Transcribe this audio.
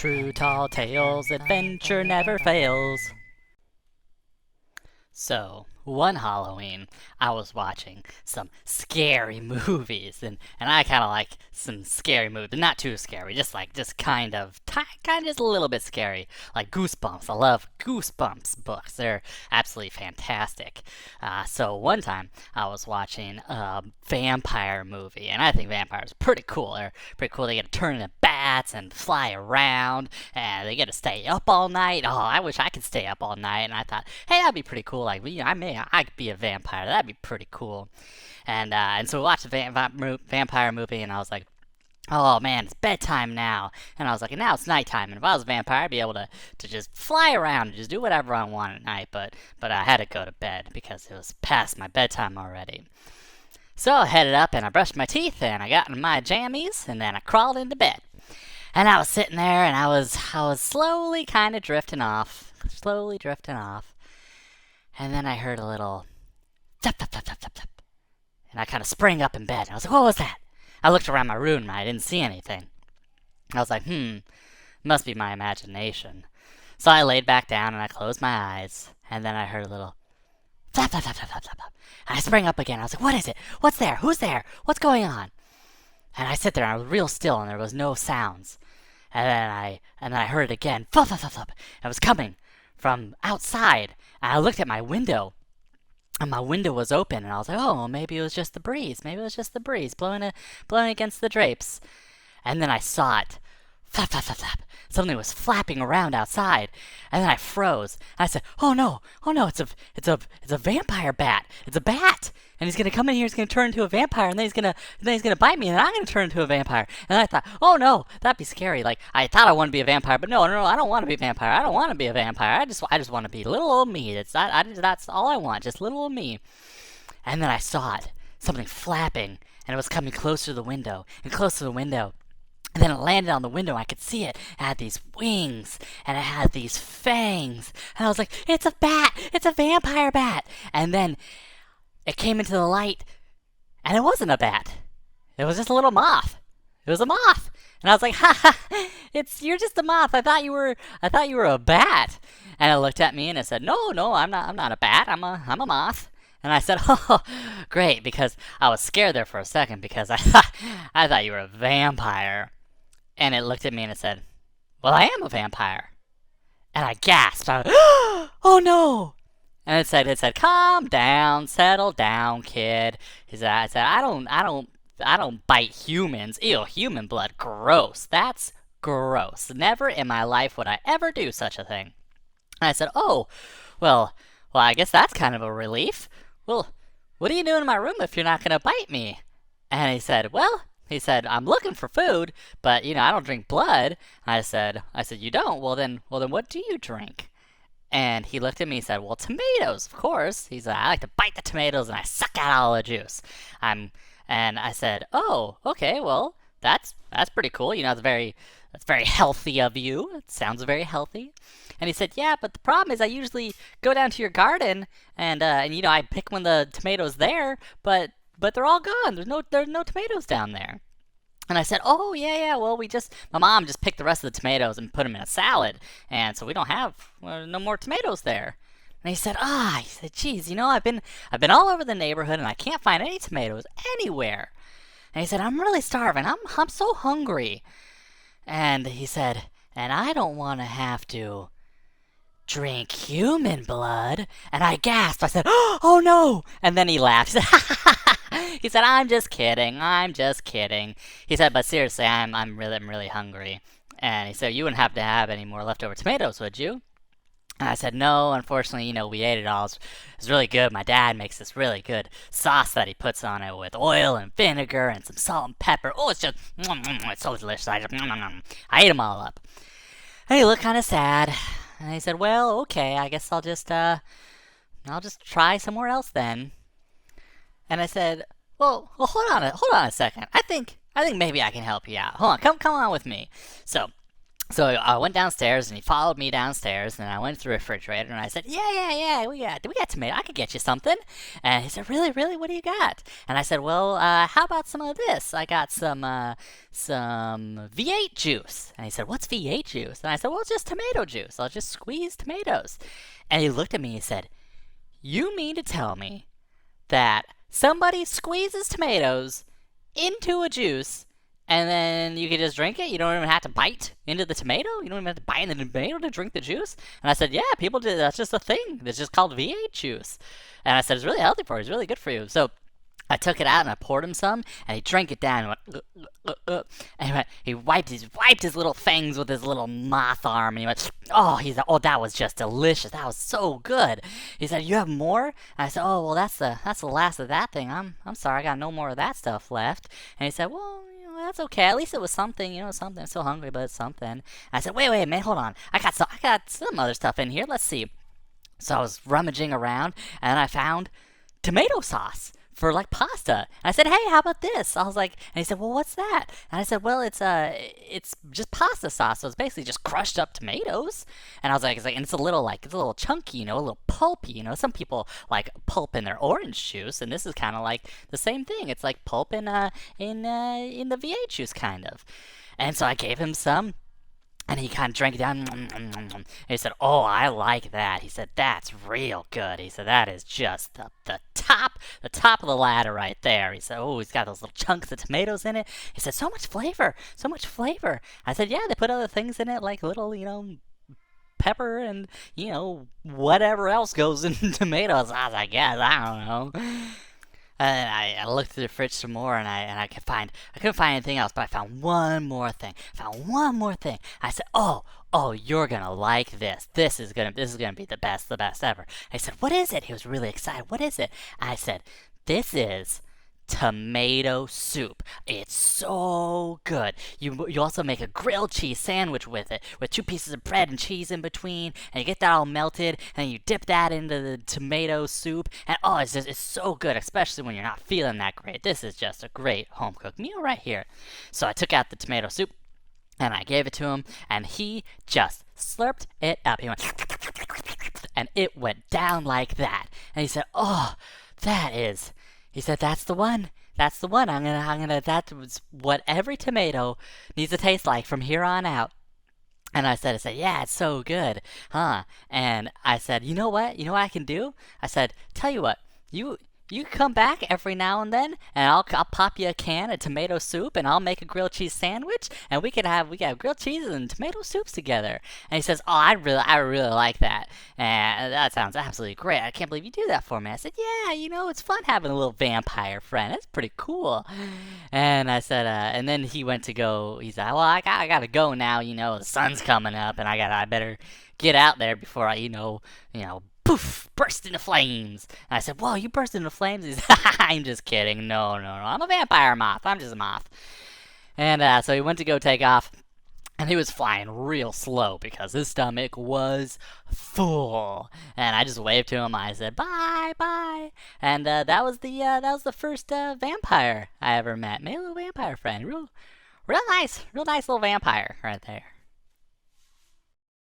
True tall tales, adventure never fails. So, one Halloween, I was watching some scary movies, and I kind of like some scary movies, not too scary, just kind of just a little bit scary, like Goosebumps. I love Goosebumps books; they're absolutely fantastic. So one time I was watching a vampire movie, and I think vampires are pretty cool. They're pretty cool. They get to turn into bats and fly around, and they get to stay up all night. Oh, I wish I could stay up all night. And I thought, hey, that'd be pretty cool. Like, I could be a vampire. That'd be pretty cool. And so we watched the vampire movie, and I was like, oh man, it's bedtime now. And I was like, and now it's nighttime. And if I was a vampire, I'd be able to just fly around and just do whatever I want at night. But I had to go to bed because it was past my bedtime already. So I headed up and I brushed my teeth and I got in my jammies and then I crawled into bed. And I was sitting there and I was slowly kind of slowly drifting off. And then I heard a little tap tap tap tap tap tap. And I kind of sprang up in bed. And I was like, what was that? I looked around my room and I didn't see anything. I was like, must be my imagination. So I laid back down and I closed my eyes. And then I heard a little flap, flap, flap, flap, flap, flap, flap. And I sprang up again. I was like, what is it? What's there? Who's there? What's going on? And I sit there and I was real still and there was no sounds. And then I heard it again. Flap, flap, flap, flap. It was coming from outside. And I looked at my window. And my window was open, and I was like, "Oh, maybe it was just the breeze. Maybe it was just the breeze blowing against the drapes." And then I saw it, flap, flap, flap, flap. Something was flapping around outside, and then I froze. And I said, "Oh no, it's a vampire bat. It's a bat, and he's gonna come in here. He's gonna turn into a vampire, and then he's gonna bite me, and then I'm gonna turn into a vampire." And I thought, "Oh no, that'd be scary." Like I thought I wanted to be a vampire, but no, I don't want to be a vampire. I don't want to be a vampire. I just want to be little old me. That's all I want, just little old me. And then I saw it, something flapping, and it was coming closer to the window and closer to the window. And then it landed on the window. I could see it. It had these wings and it had these fangs. And I was like, it's a bat. It's a vampire bat. And then it came into the light and it wasn't a bat. It was just a little moth. It was a moth. And I was like, ha ha, you're just a moth. I thought you were a bat. And it looked at me and it said, no, I'm not a bat. I'm a moth. And I said, oh, great, because I was scared there for a second because I thought you were a vampire. And it looked at me and it said, well, I am a vampire. And I gasped. Oh no! And it said, calm down, settle down, kid. I said, I don't bite humans. Ew, human blood, gross. That's gross. Never in my life would I ever do such a thing. And I said, oh, well, I guess that's kind of a relief. Well, what are you doing in my room if you're not gonna bite me? And he said, I'm looking for food, but I don't drink blood. I said, you don't? Well then what do you drink? And he looked at me and said, well, tomatoes, of course. He said, I like to bite the tomatoes and I suck out all the juice. And I said, oh, okay, well, that's pretty cool. That's very healthy of you. It sounds very healthy. And he said, yeah, but the problem is I usually go down to your garden and I pick when the tomatoes there, but they're all gone. There's no tomatoes down there. And I said, oh, yeah, well, my mom just picked the rest of the tomatoes and put them in a salad, and so we don't have no more tomatoes there. And he said, geez, I've been all over the neighborhood and I can't find any tomatoes anywhere. And he said, I'm really starving. I'm so hungry. And he said, and I don't want to have to drink human blood. And I gasped. I said, oh no! And then he laughed. He said, he said, I'm just kidding. He said, but seriously, I'm really hungry. And he said, you wouldn't have to have any more leftover tomatoes, would you? And I said, no, unfortunately, we ate it all. It's really good. My dad makes this really good sauce that he puts on it with oil and vinegar and some salt and pepper. Oh, it's so delicious. I ate them all up. And he looked kind of sad. And he said, well, okay, I guess I'll just try somewhere else then. And I said, well, hold on a second. I think maybe I can help you out. Hold on, come on with me. So So I went downstairs and he followed me downstairs and I went to the refrigerator and I said, yeah, we got tomato. I could get you something. And he said, really, what do you got? And I said, well, how about some of this? I got some V8 juice. And he said, what's V8 juice? And I said, well, it's just tomato juice. I'll just squeeze tomatoes. And he looked at me and said, you mean to tell me that somebody squeezes tomatoes into a juice and then you can just drink it? You don't even have to bite into the tomato? You don't even have to bite into the tomato to drink the juice? And I said, yeah, people do. That's just a thing. It's just called V8 juice. And I said, it's really healthy for you. It's really good for you. So I took it out and I poured him some, and he drank it down and went, and he wiped his little fangs with his little moth arm, and he went, oh, that was just delicious. That was so good. He said, you have more? And I said, oh, well, that's the last of that thing. I'm sorry, I got no more of that stuff left. And he said, well, that's okay. At least it was something, something. I'm still hungry, but it's something. And I said, wait, man, hold on. I got some other stuff in here. Let's see. So I was rummaging around, and I found tomato sauce for like pasta. And I said, hey, how about this? I was like, and he said, well, what's that? And I said, well, it's just pasta sauce. So it's basically just crushed up tomatoes. And I was like, and it's a little chunky, a little pulpy. Some people like pulp in their orange juice, and this is kind of like the same thing. It's like pulp in the V8 juice, kind of. And so I gave him some. And he kind of drank it down. And he said, oh, I like that. He said, that's real good. He said, that is just the top of the ladder right there. He said, oh, he's got those little chunks of tomatoes in it. He said, so much flavor. I said, yeah, they put other things in it, like little, pepper and, whatever else goes in tomatoes, I guess. I don't know. And I looked through the fridge some more, and I couldn't find anything else, but I found one more thing. I said, oh, you're gonna like this. This is gonna be the best ever. I said, what is it? He was really excited. What is it? I said, this is tomato soup. It's so good. You also make a grilled cheese sandwich with it, with 2 pieces of bread and cheese in between, and you get that all melted, and you dip that into the tomato soup, and it's so good, especially when you're not feeling that great. This is just a great home cooked meal right here. So I took out the tomato soup, and I gave it to him, and he just slurped it up. He went, and it went down like that. And he said, oh, he said, that's the one. That's the one. That was what every tomato needs to taste like from here on out. And I said, yeah, it's so good, huh? And I said, you know what? You know what I can do? I said, tell you what, you come back every now and then, and I'll pop you a can of tomato soup, and I'll make a grilled cheese sandwich, and we can have grilled cheese and tomato soups together. And he says, oh, I really like that, and that sounds absolutely great. I can't believe you do that for me. I said, yeah, it's fun having a little vampire friend. It's pretty cool. And I said, and then he went to go. He said, well, I gotta go now. The sun's coming up, and I better get out there before I poof, burst into flames. And I said, whoa, you burst into flames? He said, I'm just kidding. No. I'm a vampire moth. I'm just a moth. And so he went to go take off. And he was flying real slow because his stomach was full. And I just waved to him. I said, bye. And that was the first vampire I ever met. Made a little vampire friend. Real nice little vampire right there.